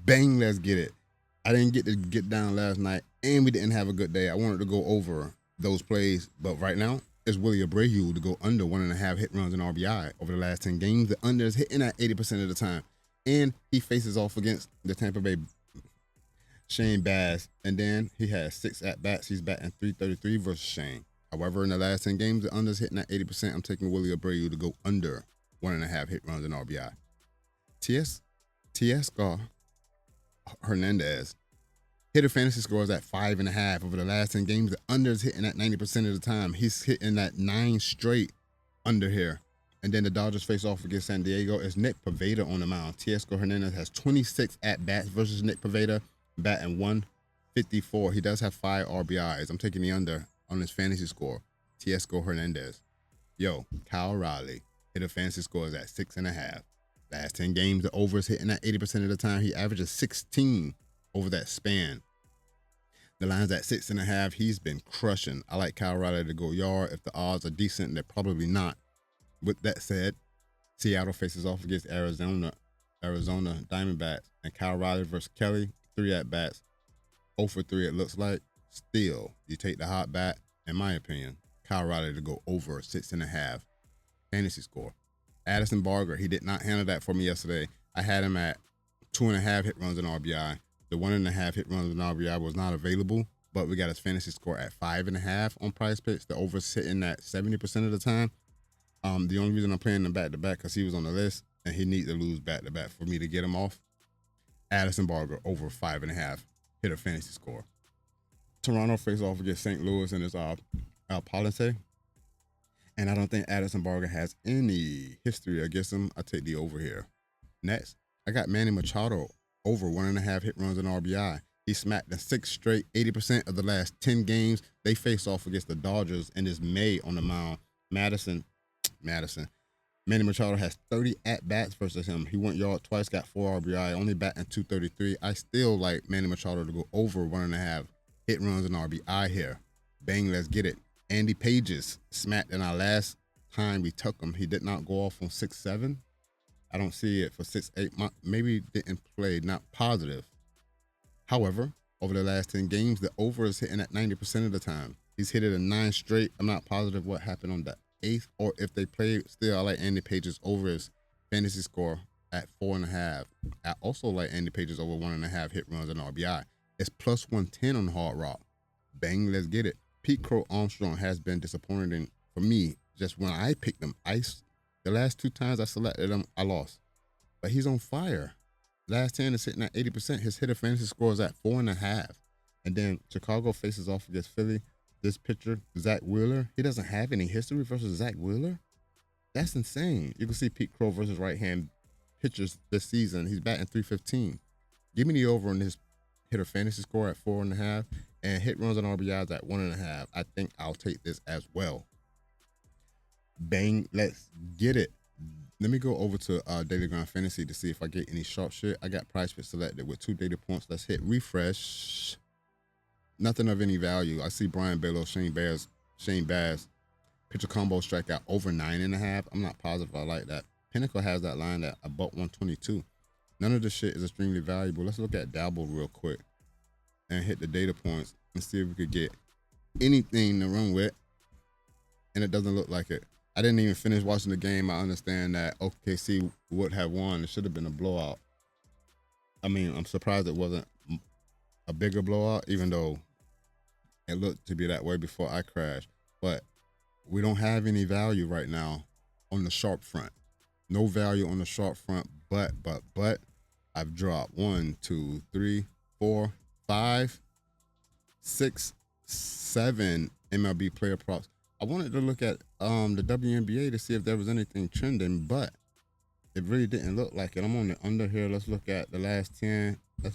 Bang, let's get it. I didn't get to get down last night, and we didn't have a good day. I wanted to go over those plays, but right now, it's Willie Abreu to go under 1.5 hit runs and RBI over the last 10 games. The under is hitting at 80% of the time. And he faces off against the Tampa Bay Shane Bass, and then he has 6 at-bats. He's batting .333 versus Shane. However, in the last 10 games, the under is hitting at 80%. I'm taking Willie Abreu to go under 1.5 hit runs and RBI. Teoscar Hernandez. Hitter fantasy scores at 5.5 over the last 10 games. The under is hitting at 90% of the time. He's hitting that 9 straight under here. And then the Dodgers face off against San Diego. It's Nick Pivetta on the mound. Teoscar Hernandez has 26 at-bats versus Nick Pivetta, batting 154. He does have 5 RBIs. I'm taking the under on his fantasy score. Teoscar Hernandez. Yo, Kyle Riley. Hitter fantasy scores at 6.5. Last 10 games, the over is hitting at 80% of the time. He averages 16 over that span. The line's at 6.5. He's been crushing. I like Kyle Riley to go yard. If the odds are decent, they're probably not. With that said, Seattle faces off against Arizona Diamondbacks, and Kyle Riley versus Kelly, 3 at-bats, 0 for 3 it looks like. Still, you take the hot bat, in my opinion, Kyle Riley to go over 6.5 fantasy score. Addison Barger, he did not handle that for me yesterday. I had him at 2.5 hit runs and RBI. The 1.5 hit runs and RBI was not available, but we got his fantasy score at 5.5 on Prize Picks. The over's hitting at 70% of the time. The only reason I'm playing him back-to-back because he was on the list, and he needs to lose back-to-back for me to get him off. Addison Barger over 5.5 hit a fantasy score. Toronto face off against St. Louis and it's Policy. And I don't think Addison Barger has any history against him. I take the over here. Next, I got Manny Machado over 1.5 hit runs and RBI. He smacked in 6 straight, 80% of the last 10 games. They face off against the Dodgers and it's May on the mound. Madison. Manny Machado has 30 at-bats versus him. He went yard twice, got 4 RBI, only batting .233. I still like Manny Machado to go over 1.5 hit runs and RBI here. Bang, let's get it. Andy Pages smacked in our last time we took him. He did not go off on 6-7. I don't see it for 6-8. Maybe didn't play, not positive. However, over the last 10 games, the over is hitting at 90% of the time. He's hit it in 9 straight. I'm not positive what happened on the 8th or if they played. Still, I like Andy Pages over his fantasy score at 4.5. I also like Andy Pages over 1.5 hit runs and RBI. It's plus 110 on Hard Rock. Bang, let's get it. Pete Crow Armstrong has been disappointing for me. Just when I picked him, the last 2 times I selected him, I lost. But he's on fire. Last 10 is sitting at 80%. His hitter fantasy score is at 4.5. And then Chicago faces off against Philly. This pitcher, Zach Wheeler, he doesn't have any history versus Zach Wheeler. That's insane. You can see Pete Crow versus right-hand pitchers this season. He's batting .315. Give me the over on his hitter fantasy score at 4.5 and hit runs and RBIs at 1.5. I think I'll take this as well. Bang, let's get it. Let me go over to Daily Grind Fantasy to see if I get any sharp shit. I got Prize Picks selected with 2 data points. Let's hit refresh. Nothing of any value. I see Brian Balow, Shane Bass, pitcher combo strikeout over 9.5. I'm not positive I like that. Pinnacle has that line at about 122. None of this shit is extremely valuable. Let's look at Dabble real quick and hit the data points and see if we could get anything to run with. And it doesn't look like it. I didn't even finish watching the game. I understand that OKC would have won. It should have been a blowout. I mean, I'm surprised it wasn't a bigger blowout, even though it looked to be that way before I crashed. But we don't have any value right now on the sharp front. No value on the sharp front, but I've dropped 1, 2, 3, 4, 5, 6, 7 MLB player props. I wanted to look at the WNBA to see if there was anything trending, but it really didn't look like it. I'm on the under here. Let's look at the last 10. See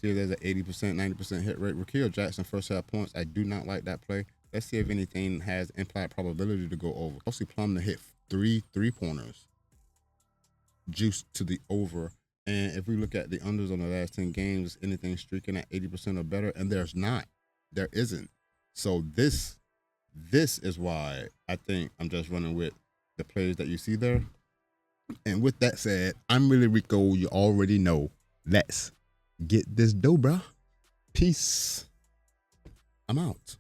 if there's an 80%, 90% hit rate. Raquel Jackson, first half points. I do not like that play. Let's see if anything has implied probability to go over. Kelsey Plum to hit 3 3-pointers. Juice to the over. And if we look at the unders on the last 10 games, anything streaking at 80% or better, and there's not. There isn't. So this is why I think I'm just running with the plays that you see there. And with that said, I'm Really Rico. You already know. Let's get this dough, bro. Peace. I'm out.